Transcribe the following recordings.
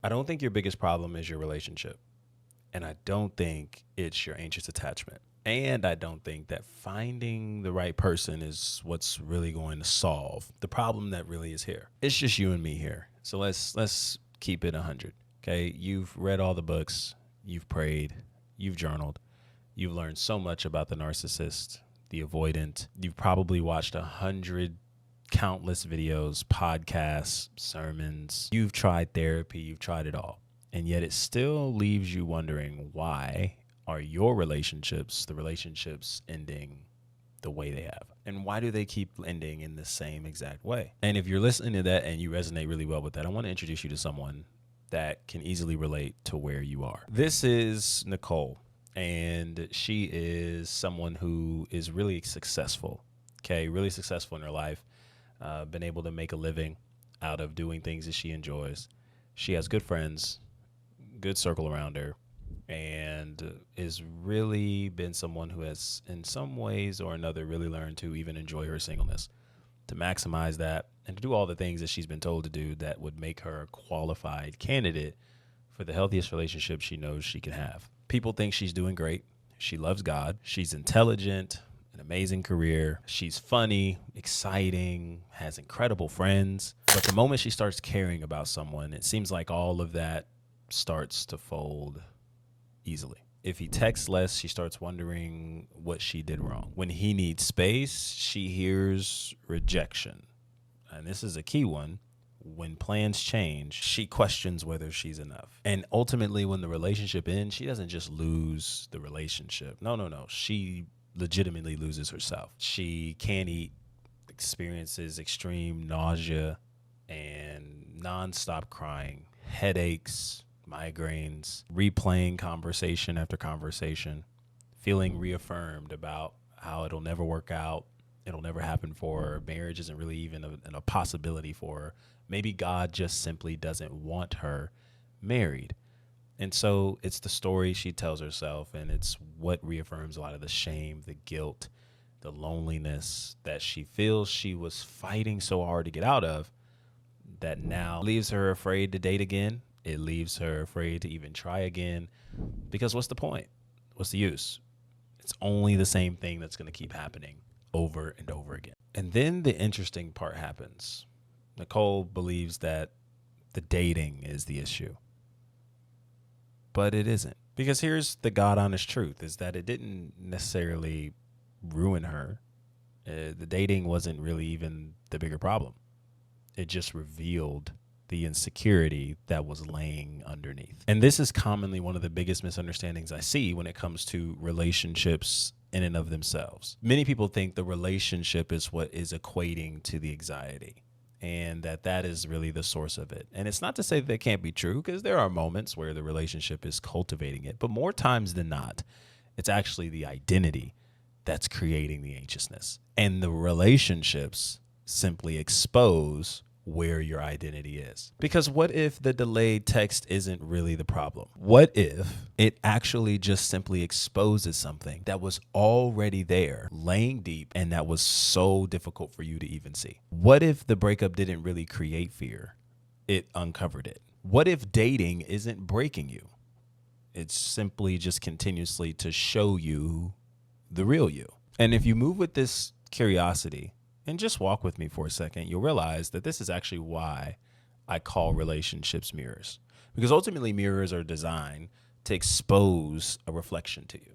I don't think your biggest problem is your relationship. And I don't think it's your anxious attachment. And I don't think that finding the right person is what's really going to solve the problem that really is here. It's just you and me here. So let's keep it 100. Okay? You've read all the books, you've prayed, you've journaled. You've learned so much about the narcissist, the avoidant. You've probably watched 100 countless videos, podcasts, sermons. You've tried therapy, you've tried it all. And yet it still leaves you wondering, why are your relationships, the relationships, ending the way they have? And why do they keep ending in the same exact way? And if you're listening to that and you resonate really well with that, I want to introduce you to someone that can easily relate to where you are. This is Nicole, and she is someone who is really successful, really successful in her life, been able to make a living out of doing things that she enjoys. She has good friends, good circle around her, and is really been someone who has in some ways or another really learned to even enjoy her singleness, to maximize that, and to do all the things that she's been told to do that would make her a qualified candidate for the healthiest relationship she knows she can have. People think she's doing great. She loves God. She's intelligent, an amazing career. She's funny, exciting, has incredible friends. But the moment she starts caring about someone, it seems like all of that starts to fold easily. If he texts less, she starts wondering what she did wrong. When he needs space, she hears rejection. And this is a key one. When plans change, she questions whether she's enough. And ultimately, when the relationship ends, she doesn't just lose the relationship. No. She legitimately loses herself. She can't eat, experiences extreme nausea and nonstop crying, headaches, migraines, replaying conversation after conversation, feeling reaffirmed about how it'll never work out, it'll never happen for her, marriage isn't really even a possibility for her. Maybe God just simply doesn't want her married. And so it's the story she tells herself, and it's what reaffirms a lot of the shame, the guilt, the loneliness that she feels she was fighting so hard to get out of, that now leaves her afraid to date again. It leaves her afraid to even try again, because what's the point? What's the use? It's only the same thing that's going to keep happening over and over again. And then the interesting part happens. Nicole believes that the dating is the issue, but it isn't. Because here's the God honest truth, is that it didn't necessarily ruin her. The dating wasn't really even the bigger problem. It just revealed the insecurity that was laying underneath. And this is commonly one of the biggest misunderstandings I see when it comes to relationships in and of themselves. Many people think the relationship is what is equating to the anxiety, and that is really the source of it. And it's not to say that it can't be true, because there are moments where the relationship is cultivating it, but more times than not, it's actually the identity that's creating the anxiousness. And the relationships simply expose where your identity is. Because what if the delayed text isn't really the problem? What if it actually just simply exposes something that was already there, laying deep, and that was so difficult for you to even see? What if the breakup didn't really create fear? It uncovered it. What if dating isn't breaking you? It's simply just continuously to show you the real you. And if you move with this curiosity, and just walk with me for a second, you'll realize that this is actually why I call relationships mirrors. Because ultimately, mirrors are designed to expose a reflection to you,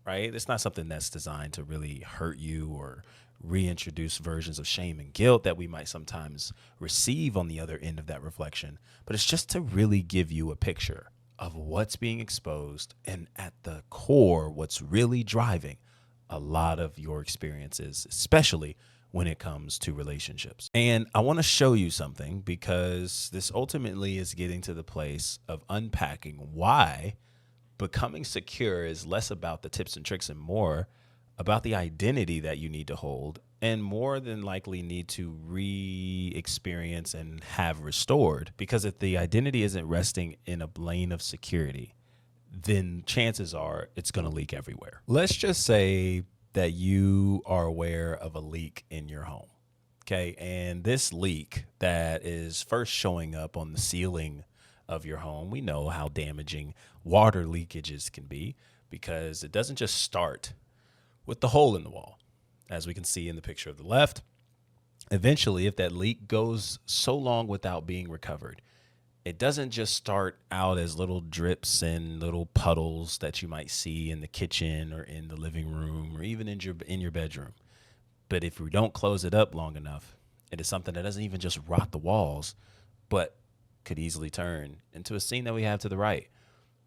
right? It's not something that's designed to really hurt you or reintroduce versions of shame and guilt that we might sometimes receive on the other end of that reflection. But it's just to really give you a picture of what's being exposed, and at the core, what's really driving a lot of your experiences, especially when it comes to relationships. And I want to show you something, because this ultimately is getting to the place of unpacking why becoming secure is less about the tips and tricks and more about the identity that you need to hold, and more than likely need to re-experience and have restored. Because if the identity isn't resting in a lane of security, then chances are it's going to leak everywhere. Let's just say that you are aware of a leak in your home. Okay. And this leak that is first showing up on the ceiling of your home, we know how damaging water leakages can be, because it doesn't just start with the hole in the wall. As we can see in the picture of the left, eventually, if that leak goes so long without being recovered, it doesn't just start out as little drips and little puddles that you might see in the kitchen or in the living room or even in your bedroom. But if we don't close it up long enough, it is something that doesn't even just rot the walls, but could easily turn into a scene that we have to the right,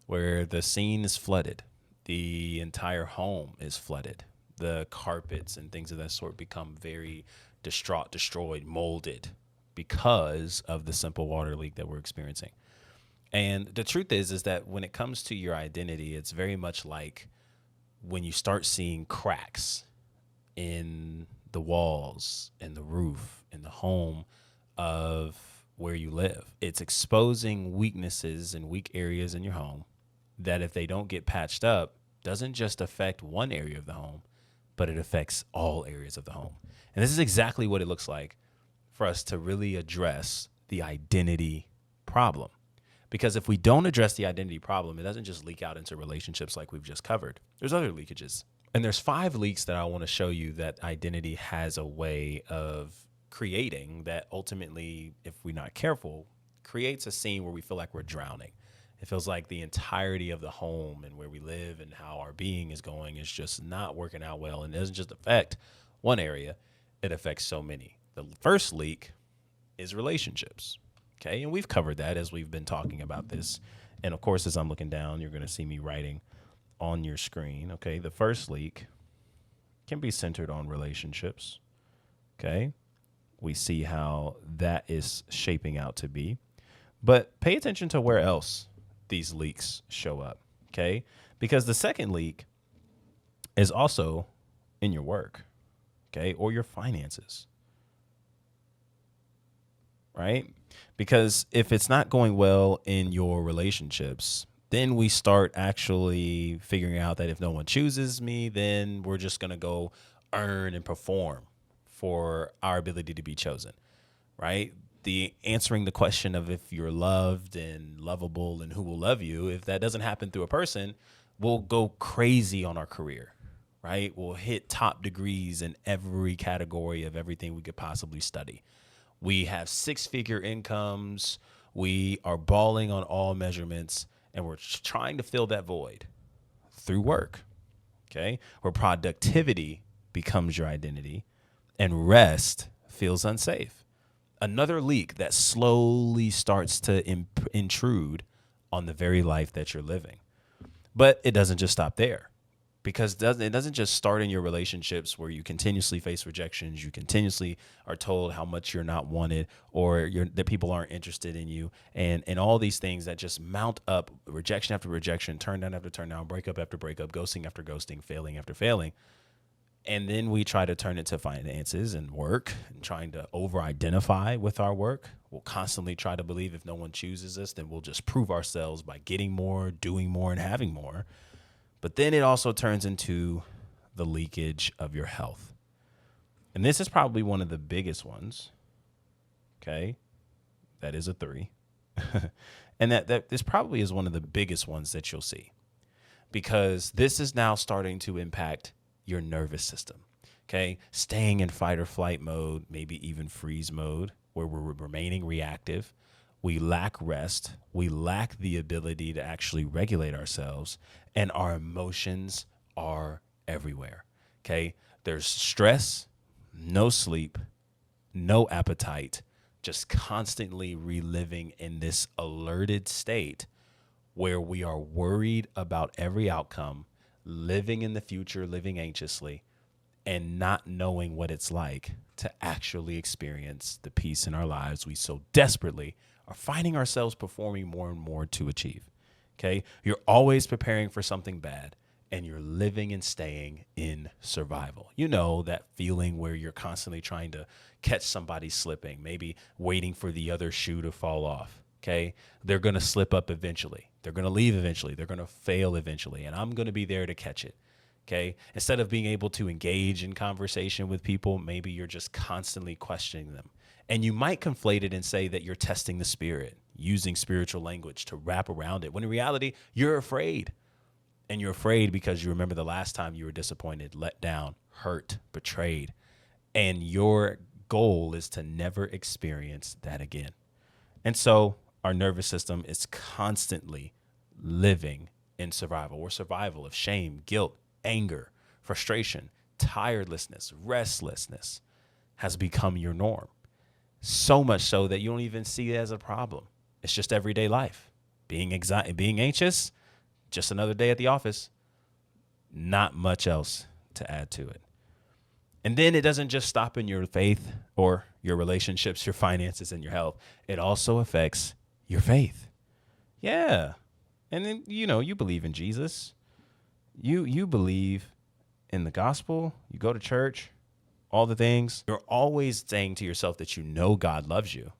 where the scene is flooded. The entire home is flooded. The carpets and things of that sort become very distraught, destroyed, molded, because of the simple water leak that we're experiencing. And the truth is that when it comes to your identity, it's very much like when you start seeing cracks in the walls, in the roof, in the home of where you live. It's exposing weaknesses and weak areas in your home that, if they don't get patched up, doesn't just affect one area of the home, but it affects all areas of the home. And this is exactly what it looks like for us to really address the identity problem. Because if we don't address the identity problem, it doesn't just leak out into relationships like we've just covered. There's other leakages. And there's 5 leaks that I want to show you that identity has a way of creating that ultimately, if we're not careful, creates a scene where we feel like we're drowning. It feels like the entirety of the home and where we live and how our being is going is just not working out well. And it doesn't just affect one area, it affects so many. The first leak is relationships. Okay. And we've covered that as we've been talking about this. And of course, as I'm looking down, you're going to see me writing on your screen. Okay. The first leak can be centered on relationships. Okay. We see how that is shaping out to be. But pay attention to where else these leaks show up. Okay. Because the second leak is also in your work. Okay. Or your finances. Right? Because if it's not going well in your relationships, then we start actually figuring out that if no one chooses me, then we're just going to go earn and perform for our ability to be chosen, right? The answering the question of if you're loved and lovable and who will love you, if that doesn't happen through a person, we'll go crazy on our career, right? We'll hit top degrees in every category of everything we could possibly study. We have 6-figure incomes. We are balling on all measurements, and we're trying to fill that void through work, okay? Where productivity becomes your identity and rest feels unsafe. Another leak that slowly starts to intrude on the very life that you're living. But it doesn't just stop there. Because it doesn't just start in your relationships where you continuously face rejections, you continuously are told how much you're not wanted, or that people aren't interested in you, and all these things that just mount up, rejection after rejection, turn down after turn down, breakup after breakup, ghosting after ghosting, failing after failing. And then we try to turn it to finances and work and trying to over-identify with our work. We'll constantly try to believe if no one chooses us, then we'll just prove ourselves by getting more, doing more, and having more. But then it also turns into the leakage of your health. And this is probably one of the biggest ones. Okay. That is a 3. And that this probably is one of the biggest ones that you'll see, because this is now starting to impact your nervous system. Okay. Staying in fight or flight mode, maybe even freeze mode, where we're remaining reactive. We lack rest. We lack the ability to actually regulate ourselves, and our emotions are everywhere. Okay. There's stress, no sleep, no appetite, just constantly reliving in this alerted state where we are worried about every outcome, living in the future, living anxiously, and not knowing what it's like to actually experience the peace in our lives we so desperately are finding ourselves performing more and more to achieve. Okay. You're always preparing for something bad, and you're living and staying in survival. You know, that feeling where you're constantly trying to catch somebody slipping, maybe waiting for the other shoe to fall off. Okay. They're going to slip up eventually. They're going to leave eventually. They're going to fail eventually. And I'm going to be there to catch it. Okay. Instead of being able to engage in conversation with people, maybe you're just constantly questioning them And you might conflate it and say that you're testing the spirit, using spiritual language to wrap around it, when in reality, you're afraid. And you're afraid because you remember the last time you were disappointed, let down, hurt, betrayed. And your goal is to never experience that again. And so our nervous system is constantly living in survival or survival of shame, guilt, anger, frustration, tirelessness, restlessness has become your norm. So much so that you don't even see it as a problem. It's just everyday life. Being anxious, just another day at the office. Not much else to add to it. And then it doesn't just stop in your faith or your relationships, your finances, and your health. It also affects your faith. Yeah. And then, you believe in Jesus. You believe in the gospel. You go to church, all the things. You're always saying to yourself that you know God loves you,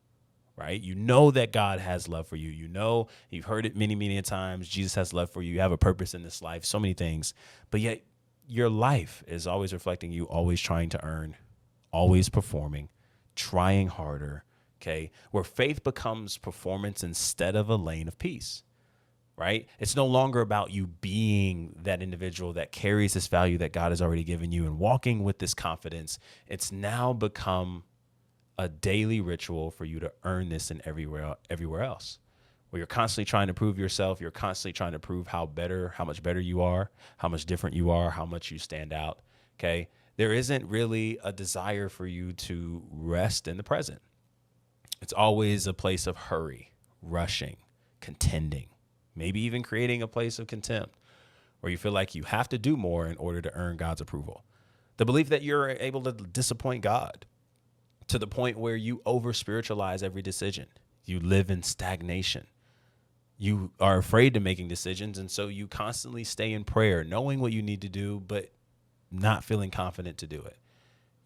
right? You know that God has love for you. You know, you've heard it many, many times. Jesus has love for you. You have a purpose in this life, so many things. But yet your life is always reflecting you, always trying to earn, always performing, trying harder, okay? Where faith becomes performance instead of a lane of peace, right? It's no longer about you being that individual that carries this value that God has already given you and walking with this confidence. It's now become a daily ritual for you to earn this in everywhere else, where you're constantly trying to prove yourself. You're constantly trying to prove how much better you are, how much different you are, how much you stand out. Okay. There isn't really a desire for you to rest in the present. It's always a place of hurry, rushing, contending, maybe even creating a place of contempt where you feel like you have to do more in order to earn God's approval. The belief that you're able to disappoint God to the point where you over spiritualize every decision. You live in stagnation. You are afraid to making decisions. And so you constantly stay in prayer, knowing what you need to do, but not feeling confident to do it.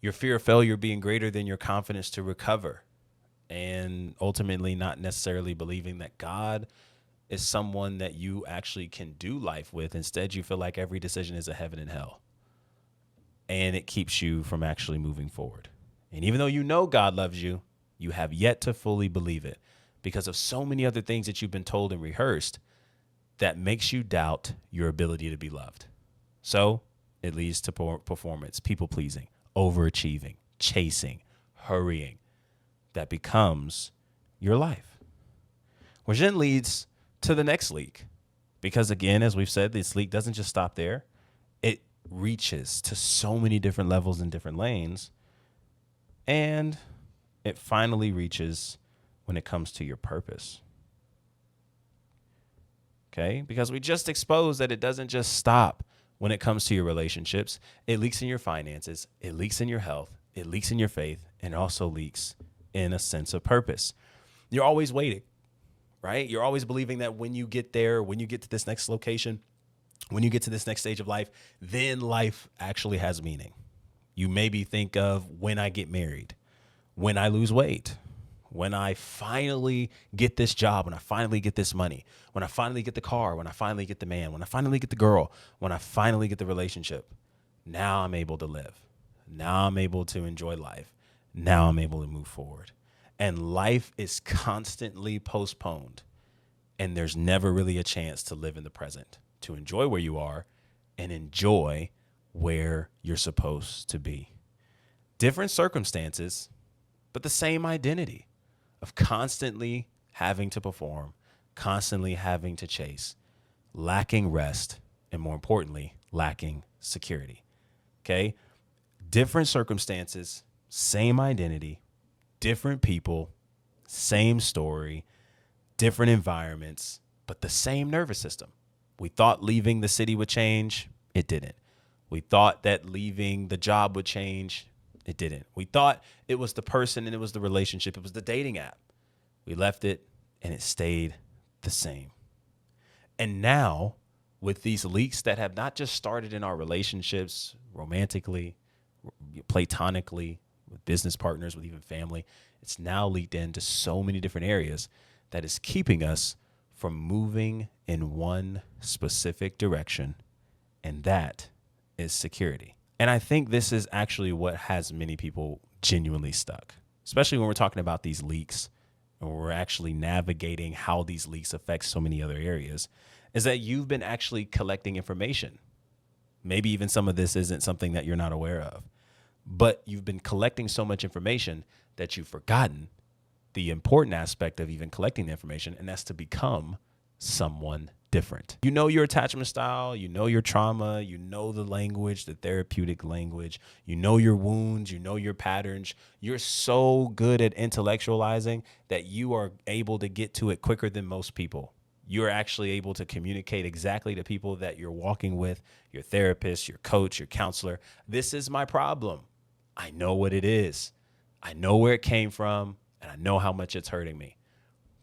Your fear of failure being greater than your confidence to recover, and ultimately not necessarily believing that God is someone that you actually can do life with. Instead, you feel like every decision is a heaven and hell, and it keeps you from actually moving forward. And even though you know God loves you, you have yet to fully believe it because of so many other things that you've been told and rehearsed that makes you doubt your ability to be loved. So it leads to performance, people pleasing, overachieving, chasing, hurrying. That becomes your life, which then leads to the next leak. Because again, as we've said, this leak doesn't just stop there. It reaches to so many different levels and different lanes. And it finally reaches when it comes to your purpose. Okay? Because we just exposed that it doesn't just stop when it comes to your relationships. It leaks in your finances. It leaks in your health. It leaks in your faith. And it also leaks in a sense of purpose. You're always waiting, right? You're always believing that when you get there, when you get to this next location, when you get to this next stage of life, then life actually has meaning. You maybe think of when I get married, when I lose weight, when I finally get this job, when I finally get this money, when I finally get the car, when I finally get the man, when I finally get the girl, when I finally get the relationship. Now I'm able to live. Now I'm able to enjoy life. Now I'm able to move forward. And life is constantly postponed. And there's never really a chance to live in the present, to enjoy where you are and enjoy where you're supposed to be. Different circumstances, but the same identity of constantly having to perform, constantly having to chase, lacking rest, and more importantly, lacking security. Okay? Different circumstances, same identity, different people, same story, different environments, but the same nervous system. We thought leaving the city would change. It didn't. We thought that leaving the job would change. It didn't. We thought it was the person and it was the relationship. It was the dating app. We left it and it stayed the same. And now with these leaks that have not just started in our relationships, romantically, platonically, with business partners, with even family, it's now leaked into so many different areas that is keeping us from moving in one specific direction, and that is security. And I think this is actually what has many people genuinely stuck. especially when we're talking about these leaks and we're actually navigating how these leaks affect so many other areas, is that you've been actually collecting information. Maybe even some of this isn't something that you're not aware of, but you've been collecting so much information that you've forgotten the important aspect of even collecting the information, and that's to become someone different. You know your attachment style, you know your trauma, you know the language, the therapeutic language, you know your wounds, you know your patterns. You're so good at intellectualizing that you are able to get to it quicker than most people. You're actually able to communicate exactly to people that you're walking with, your therapist, your coach, your counselor. This is my problem. I know what it is. I know where it came from, and I know how much it's hurting me.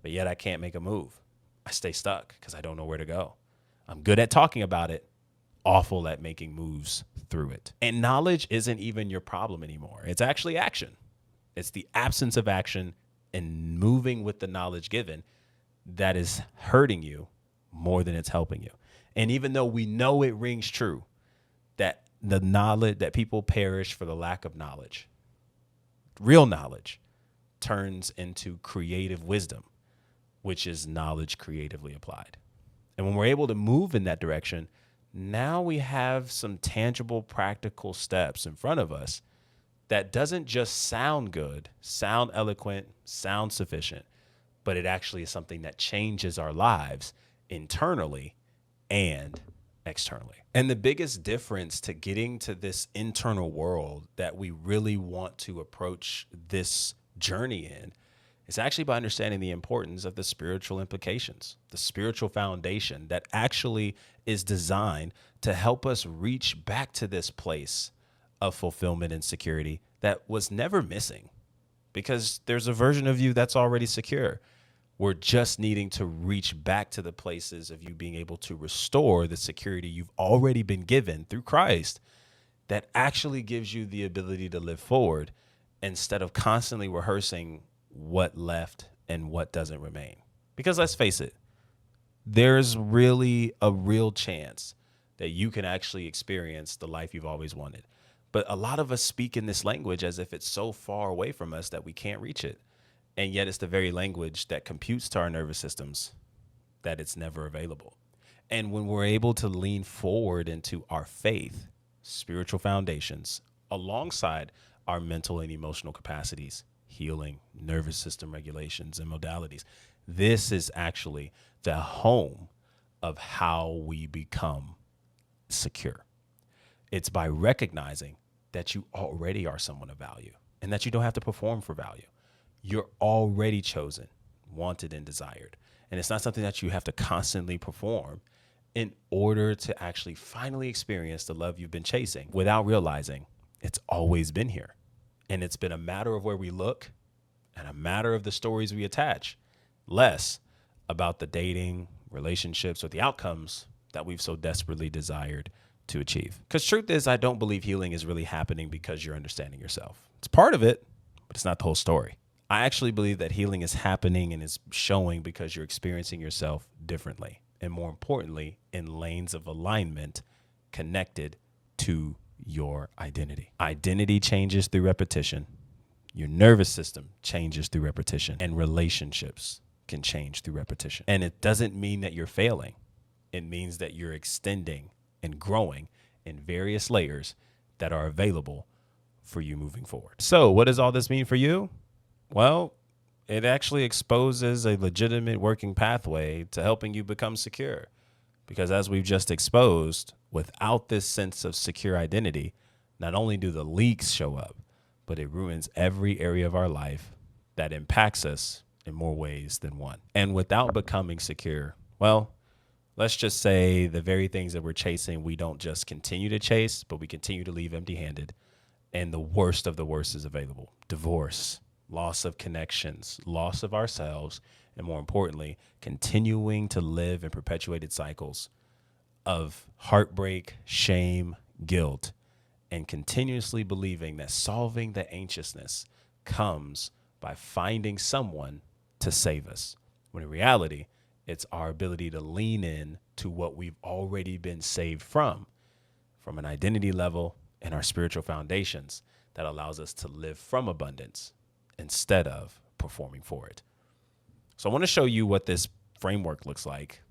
But yet I can't make a move. I stay stuck because I don't know where to go. I'm good at talking about it, awful at making moves through it. And knowledge isn't even your problem anymore. It's actually action. It's the absence of action and moving with the knowledge given that is hurting you more than it's helping you. And even though we know it rings true that the knowledge that people perish for the lack of knowledge, real knowledge turns into creative wisdom, which is knowledge creatively applied. And when we're able to move in that direction, now we have some tangible, practical steps in front of us that doesn't just sound good, sound eloquent, sound sufficient, but it actually is something that changes our lives internally and externally. And the biggest difference to getting to this internal world that we really want to approach this journey in is actually by understanding the importance of the spiritual implications, the spiritual foundation that actually is designed to help us reach back to this place of fulfillment and security that was never missing, because there's a version of you that's already secure. We're just needing to reach back to the places of you being able to restore the security you've already been given through Christ that actually gives you the ability to live forward instead of constantly rehearsing what left and what doesn't remain. Because let's face it, there's really a real chance that you can actually experience the life you've always wanted. But a lot of us speak in this language as if it's so far away from us that we can't reach it. And yet it's the very language that computes to our nervous systems that it's never available. And when we're able to lean forward into our faith, spiritual foundations, alongside our mental and emotional capacities, healing, nervous system regulations, and modalities, this is actually the home of how we become secure. It's by recognizing that you already are someone of value and that you don't have to perform for value. You're already chosen, wanted, and desired. And it's not something that you have to constantly perform in order to actually finally experience the love you've been chasing without realizing it's always been here. And it's been a matter of where we look and a matter of the stories we attach, less about the dating, relationships, or the outcomes that we've so desperately desired to achieve. Because truth is, I don't believe healing is really happening because you're understanding yourself. It's part of it, but it's not the whole story. I actually believe that healing is happening and is showing because you're experiencing yourself differently. And more importantly, in lanes of alignment connected to your identity. Identity changes through repetition. Your nervous system changes through repetition. And relationships can change through repetition. And it doesn't mean that you're failing. It means that you're extending and growing in various layers that are available for you moving forward. So what does all this mean for you? Well, it actually exposes a legitimate working pathway to helping you become secure. Because as we've just exposed, without this sense of secure identity, not only do the leaks show up, but it ruins every area of our life that impacts us in more ways than one. And without becoming secure, well, let's just say the very things that we're chasing, we don't just continue to chase, but we continue to leave empty-handed. And the worst of the worst is available. Divorce, loss of connections, loss of ourselves, and more importantly, continuing to live in perpetuated cycles of heartbreak, shame, guilt, and continuously believing that solving the anxiousness comes by finding someone to save us. When in reality, it's our ability to lean in to what we've already been saved from an identity level and our spiritual foundations that allows us to live from abundance instead of performing for it. So I want to show you what this framework looks like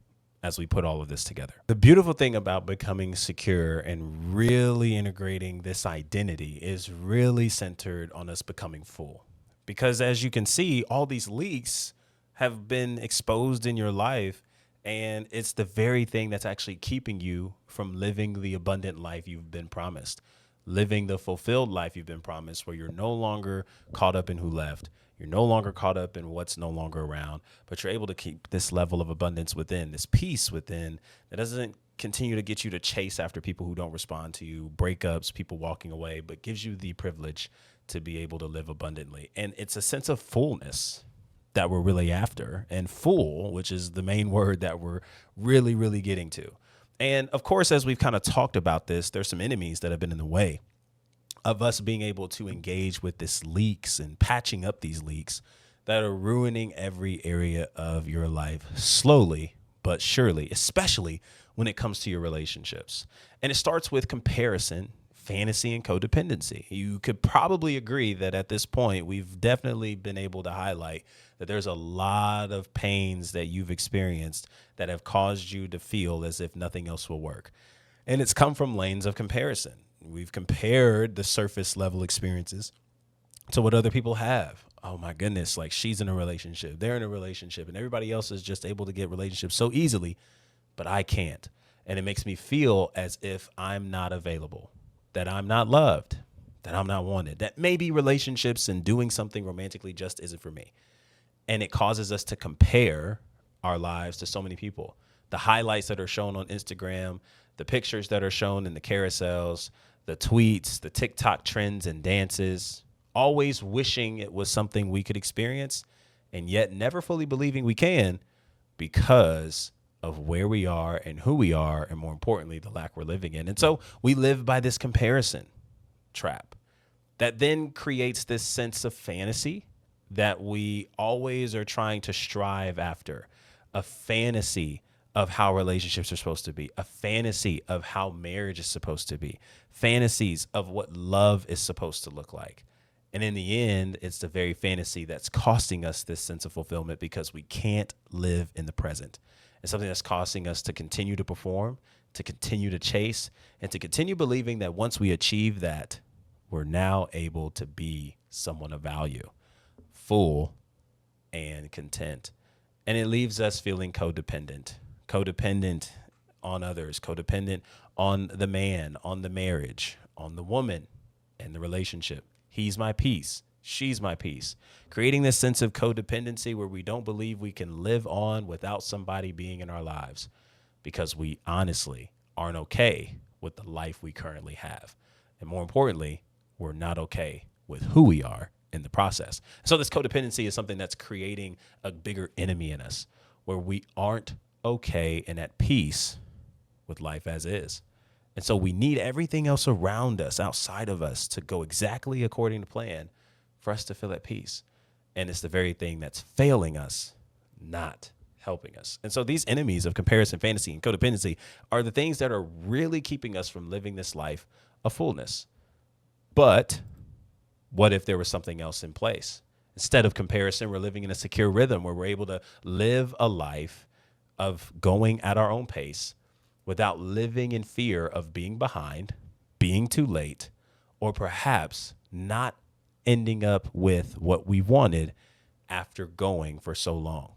as we put all of this together. The beautiful thing about becoming secure and really integrating this identity is really centered on us becoming full. Because as you can see, all these leaks have been exposed in your life, and it's the very thing that's actually keeping you from living the abundant life you've been promised, living the fulfilled life you've been promised, where you're no longer caught up in who left. You're no longer caught up in what's no longer around, but you're able to keep this level of abundance within, this peace within that doesn't continue to get you to chase after people who don't respond to you, breakups, people walking away, but gives you the privilege to be able to live abundantly. And it's a sense of fullness that we're really after, and full, which is the main word that we're really, really getting to. And of course, as we've kind of talked about this, there's some enemies that have been in the way of us being able to engage with this leaks and patching up these leaks that are ruining every area of your life slowly but surely, especially when it comes to your relationships. And it starts with comparison, fantasy, and codependency. You could probably agree that at this point, we've definitely been able to highlight that there's a lot of pains that you've experienced that have caused you to feel as if nothing else will work. And it's come from lanes of comparison. We've compared the surface level experiences to what other people have. Oh my goodness, like she's in a relationship, they're in a relationship, and everybody else is just able to get relationships so easily, but I can't. And it makes me feel as if I'm not available, that I'm not loved, that I'm not wanted, that maybe relationships and doing something romantically just isn't for me. And it causes us to compare our lives to so many people. The highlights that are shown on Instagram, the pictures that are shown in the carousels, the tweets, the TikTok trends and dances, always wishing it was something we could experience, and yet never fully believing we can because of where we are and who we are, and more importantly, the lack we're living in. And so we live by this comparison trap that then creates this sense of fantasy that we always are trying to strive after, a fantasy of how relationships are supposed to be, a fantasy of how marriage is supposed to be, fantasies of what love is supposed to look like. And in the end, it's the very fantasy that's costing us this sense of fulfillment because we can't live in the present. It's something that's costing us to continue to perform, to continue to chase, and to continue believing that once we achieve that, we're now able to be someone of value, full and content. And it leaves us feeling codependent on others, codependent on the man, on the marriage, on the woman, and the relationship. He's my peace. She's my peace. Creating this sense of codependency where we don't believe we can live on without somebody being in our lives because we honestly aren't okay with the life we currently have. And more importantly, we're not okay with who we are in the process. So this codependency is something that's creating a bigger enemy in us where we aren't okay and at peace with life as is. And so we need everything else around us, outside of us, to go exactly according to plan for us to feel at peace. And it's the very thing that's failing us, not helping us. And so these enemies of comparison, fantasy, and codependency are the things that are really keeping us from living this life of fullness. But what if there was something else in place? Instead of comparison, we're living in a secure rhythm where we're able to live a life of going at our own pace without living in fear of being behind, being too late, or perhaps not ending up with what we wanted after going for so long.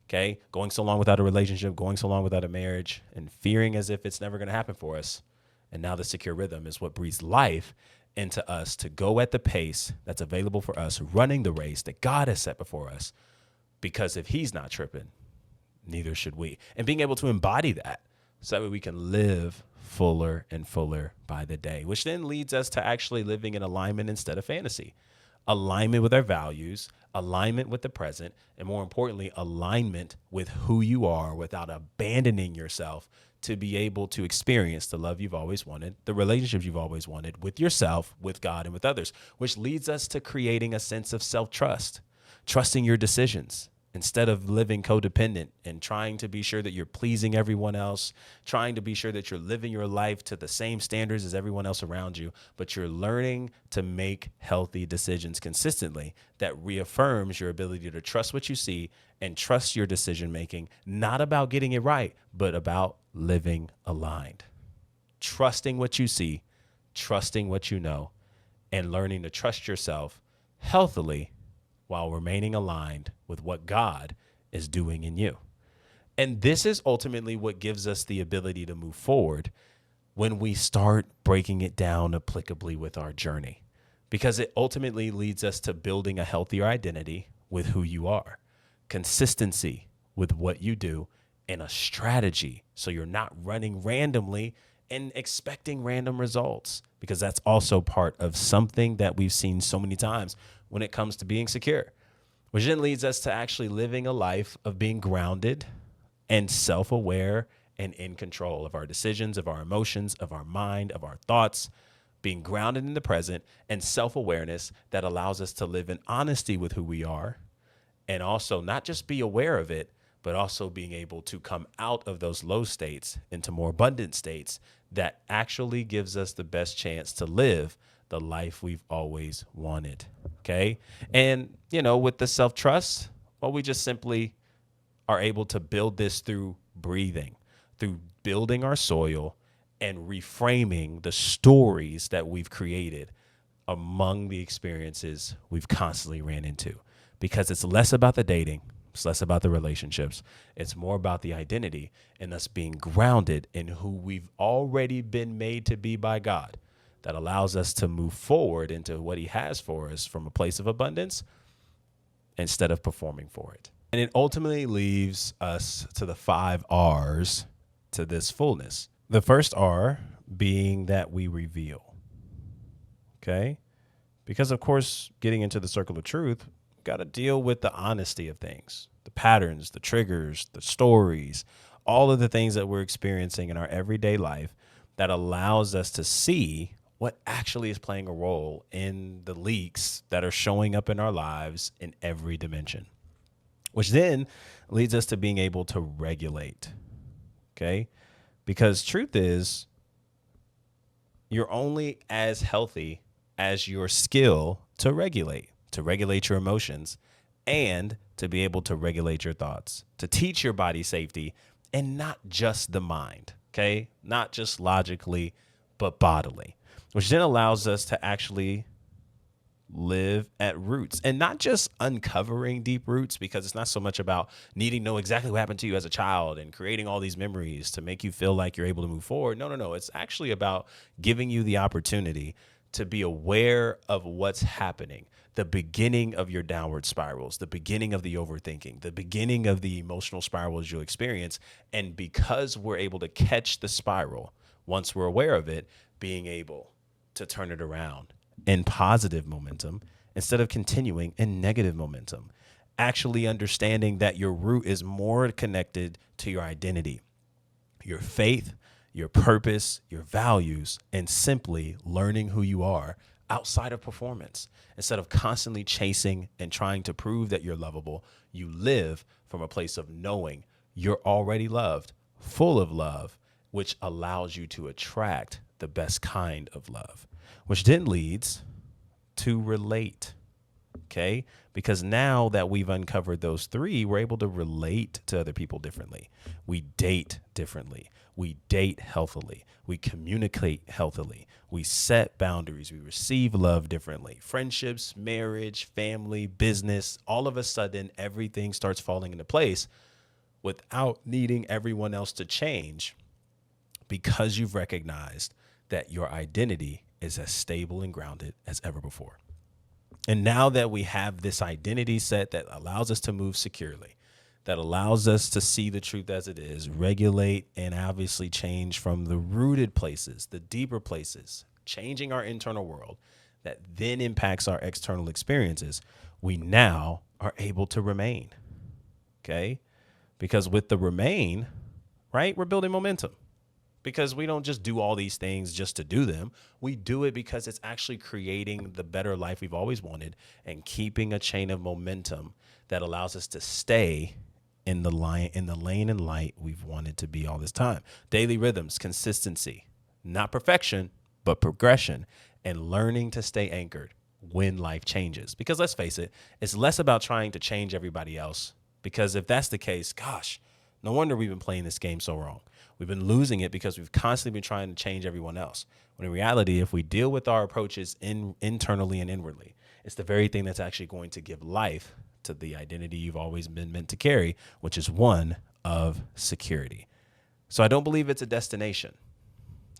Okay? Going so long without a relationship, going so long without a marriage, and fearing as if it's never going to happen for us. And now the secure rhythm is what breathes life into us to go at the pace that's available for us, running the race that God has set before us. Because if he's not tripping, neither should we. And being able to embody that so that we can live fuller and fuller by the day, which then leads us to actually living in alignment instead of fantasy. Alignment with our values, alignment with the present, and more importantly, alignment with who you are without abandoning yourself to be able to experience the love you've always wanted, the relationships you've always wanted with yourself, with God, and with others, which leads us to creating a sense of self-trust, trusting your decisions, instead of living codependent and trying to be sure that you're pleasing everyone else, trying to be sure that you're living your life to the same standards as everyone else around you, but you're learning to make healthy decisions consistently that reaffirms your ability to trust what you see and trust your decision making, not about getting it right, but about living aligned. Trusting what you see, trusting what you know, and learning to trust yourself healthily while remaining aligned with what God is doing in you. And this is ultimately what gives us the ability to move forward when we start breaking it down applicably with our journey, because it ultimately leads us to building a healthier identity with who you are, consistency with what you do, and a strategy so you're not running randomly and expecting random results, because that's also part of something that we've seen so many times when it comes to being secure, which then leads us to actually living a life of being grounded and self-aware and in control of our decisions, of our emotions, of our mind, of our thoughts, being grounded in the present and self-awareness that allows us to live in honesty with who we are, and also not just be aware of it, but also being able to come out of those low states into more abundant states that actually gives us the best chance to live the life we've always wanted. Okay. And, with the self-trust, well, we just simply are able to build this through breathing, through building our soil and reframing the stories that we've created among the experiences we've constantly ran into, because it's less about the dating. It's less about the relationships. It's more about the identity and us being grounded in who we've already been made to be by God, that allows us to move forward into what he has for us from a place of abundance instead of performing for it. And it ultimately leaves us to the 5 R's to this fullness. The first R being that we reveal. Okay? Because, of course, getting into the circle of truth, got to deal with the honesty of things, the patterns, the triggers, the stories, all of the things that we're experiencing in our everyday life that allows us to see what actually is playing a role in the leaks that are showing up in our lives in every dimension, which then leads us to being able to regulate. Okay? Because truth is, you're only as healthy as your skill to regulate your emotions, and to be able to regulate your thoughts, to teach your body safety, and not just the mind, okay? Not just logically, but bodily, which then allows us to actually live at roots, and not just uncovering deep roots, because it's not so much about needing to know exactly what happened to you as a child and creating all these memories to make you feel like you're able to move forward. No. It's actually about giving you the opportunity to be aware of what's happening, the beginning of your downward spirals, the beginning of the overthinking, the beginning of the emotional spirals you'll experience. And because we're able to catch the spiral, once we're aware of it, being able to turn it around in positive momentum instead of continuing in negative momentum, actually understanding that your root is more connected to your identity, your faith, your purpose, your values, and simply learning who you are outside of performance. Instead of constantly chasing and trying to prove that you're lovable, you live from a place of knowing you're already loved, full of love, which allows you to attract the best kind of love, which then leads to relate. Okay? Because now that we've uncovered those 3, we're able to relate to other people differently. We date differently. We date healthily. We communicate healthily. We set boundaries. We receive love differently. Friendships, marriage, family, business, all of a sudden, everything starts falling into place without needing everyone else to change, because you've recognized that your identity is as stable and grounded as ever before. And now that we have this identity set that allows us to move securely, that allows us to see the truth as it is, regulate, and obviously change from the rooted places, the deeper places, changing our internal world that then impacts our external experiences, we now are able to remain. Okay? Because with the remain, right, we're building momentum. because we don't just do all these things just to do them. We do it because it's actually creating the better life we've always wanted and keeping a chain of momentum that allows us to stay in the lane and light we've wanted to be all this time. Daily rhythms, consistency, not perfection, but progression, and learning to stay anchored when life changes. Because let's face it, it's less about trying to change everybody else. Because if that's the case, gosh, no wonder we've been playing this game so wrong. We've been losing it because we've constantly been trying to change everyone else. When in reality, if we deal with our approaches internally and inwardly, it's the very thing that's actually going to give life to the identity you've always been meant to carry, which is one of security. So I don't believe it's a destination.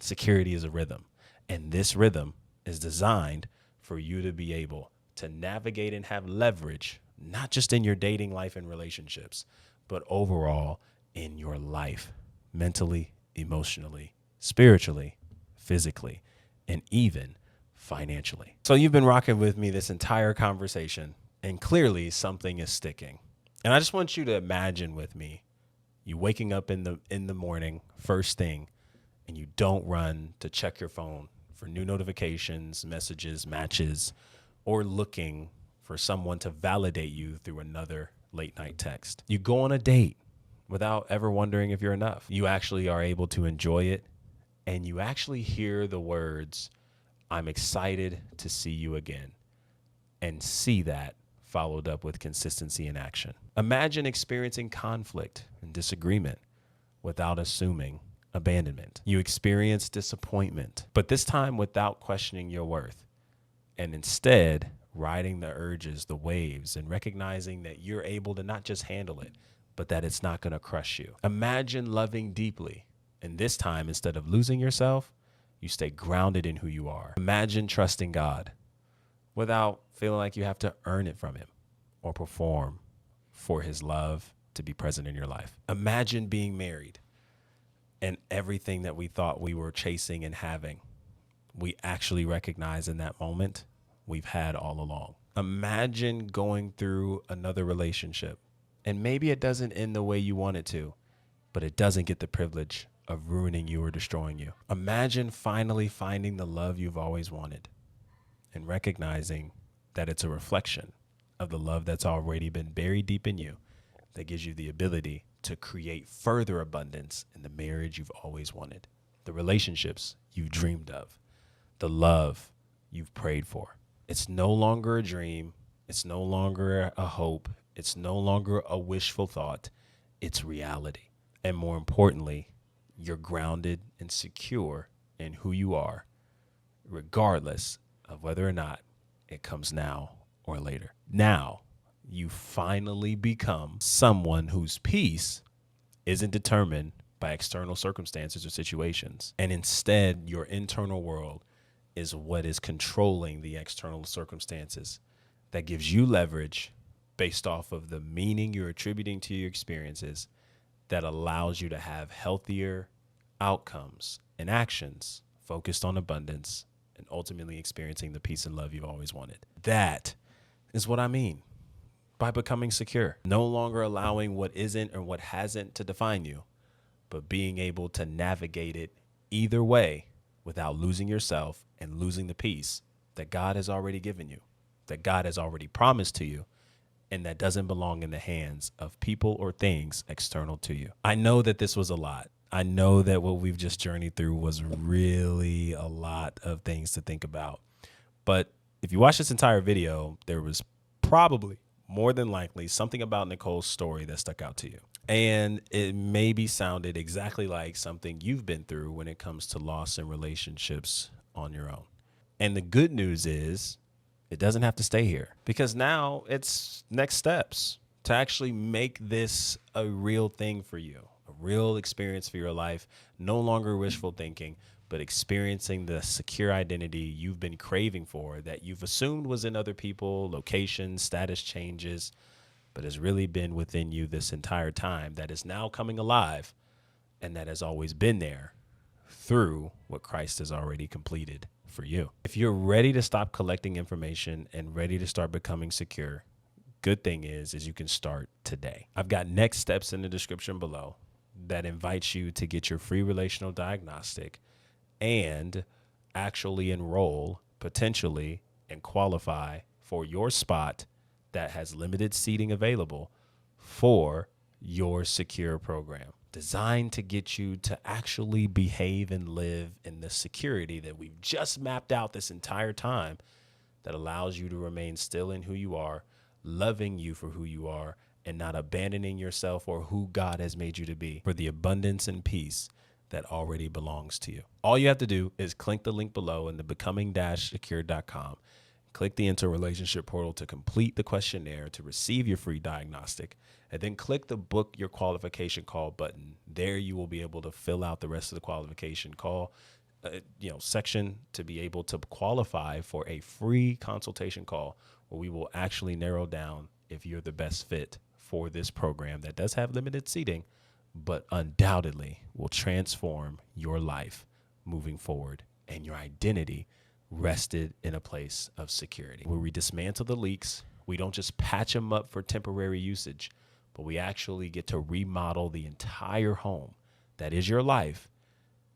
Security is a rhythm. And this rhythm is designed for you to be able to navigate and have leverage, not just in your dating life and relationships, but overall in your life, mentally, emotionally, spiritually, physically, and even financially. So you've been rocking with me this entire conversation, and clearly something is sticking. And I just want you to imagine with me, you waking up in the morning, first thing, and you don't run to check your phone for new notifications, messages, matches, or looking for someone to validate you through another late night text. You go on a date without ever wondering if you're enough. You actually are able to enjoy it, and you actually hear the words, "I'm excited to see you again," and see that followed up with consistency in action. Imagine experiencing conflict and disagreement without assuming abandonment. You experience disappointment, but this time without questioning your worth, and instead riding the urges, the waves, and recognizing that you're able to not just handle it, but that it's not going to crush you. Imagine loving deeply, and this time, instead of losing yourself, you stay grounded in who you are. Imagine trusting God without feeling like you have to earn it from him or perform for his love to be present in your life. Imagine being married, and everything that we thought we were chasing and having, we actually recognize in that moment we've had all along. Imagine going through another relationship, and maybe it doesn't end the way you want it to, but it doesn't get the privilege of ruining you or destroying you. Imagine finally finding the love you've always wanted and recognizing that it's a reflection of the love that's already been buried deep in you that gives you the ability to create further abundance in the marriage you've always wanted, the relationships you've dreamed of, the love you've prayed for. It's no longer a dream. It's no longer a hope. It's no longer a wishful thought. It's reality. And more importantly, you're grounded and secure in who you are, regardless of whether or not it comes now or later. Now, you finally become someone whose peace isn't determined by external circumstances or situations. And instead, your internal world is what is controlling the external circumstances. That gives you leverage based off of the meaning you're attributing to your experiences that allows you to have healthier outcomes and actions focused on abundance and ultimately experiencing the peace and love you've always wanted. That is what I mean by becoming secure. No longer allowing what isn't or what hasn't to define you, but being able to navigate it either way without losing yourself and losing the peace that God has already given you, that God has already promised to you, and that doesn't belong in the hands of people or things external to you. I know that this was a lot. I know that what we've just journeyed through was really a lot of things to think about. But if you watch this entire video, there was probably more than likely something about Nicole's story that stuck out to you. And it maybe sounded exactly like something you've been through when it comes to loss in relationships on your own. And the good news is it doesn't have to stay here, because now it's next steps to actually make this a real thing for you, a real experience for your life, no longer wishful thinking, but experiencing the secure identity you've been craving for, that you've assumed was in other people, locations, status changes, but has really been within you this entire time, that is now coming alive and that has always been there through what Christ has already completed for you. If you're ready to stop collecting information and ready to start becoming secure, good thing is you can start today. I've got next steps in the description below. that invites you to get your free relational diagnostic and actually enroll potentially and qualify for your spot that has limited seating available for your secure program, designed to get you to actually behave and live in the security that we've just mapped out this entire time, that allows you to remain still in who you are, loving you for who you are, and not abandoning yourself or who God has made you to be, for the abundance and peace that already belongs to you. All you have to do is click the link below in the becoming-secure.com. Click the interrelationship portal to complete the questionnaire to receive your free diagnostic, and then click the book your qualification call button. There you will be able to fill out the rest of the qualification call section to be able to qualify for a free consultation call where we will actually narrow down if you're the best fit for this program that does have limited seating, but undoubtedly will transform your life moving forward and your identity rested in a place of security. Where we dismantle the leaks, we don't just patch them up for temporary usage, but we actually get to remodel the entire home that is your life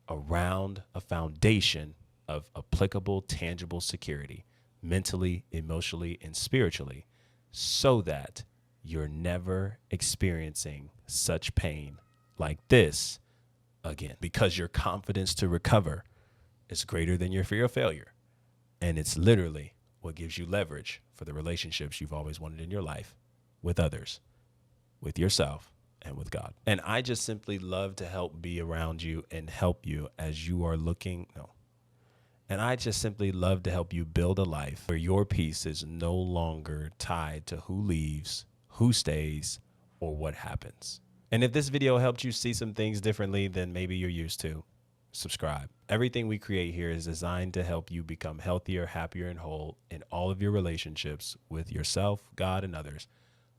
around a foundation of applicable, tangible security, mentally, emotionally, and spiritually, so that you're never experiencing such pain like this again, because your confidence to recover is greater than your fear of failure. And it's literally what gives you leverage for the relationships you've always wanted in your life, with others, with yourself, and with God. And I just simply love to help be around you and help you as you are And I just simply love to help you build a life where your peace is no longer tied to who leaves, who stays, or what happens. And if this video helped you see some things differently than maybe you're used to, subscribe. Everything we create here is designed to help you become healthier, happier, and whole in all of your relationships with yourself, God, and others,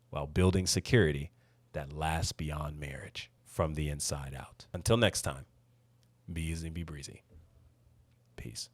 while building security that lasts beyond marriage from the inside out. Until next time, be easy and be breezy. Peace.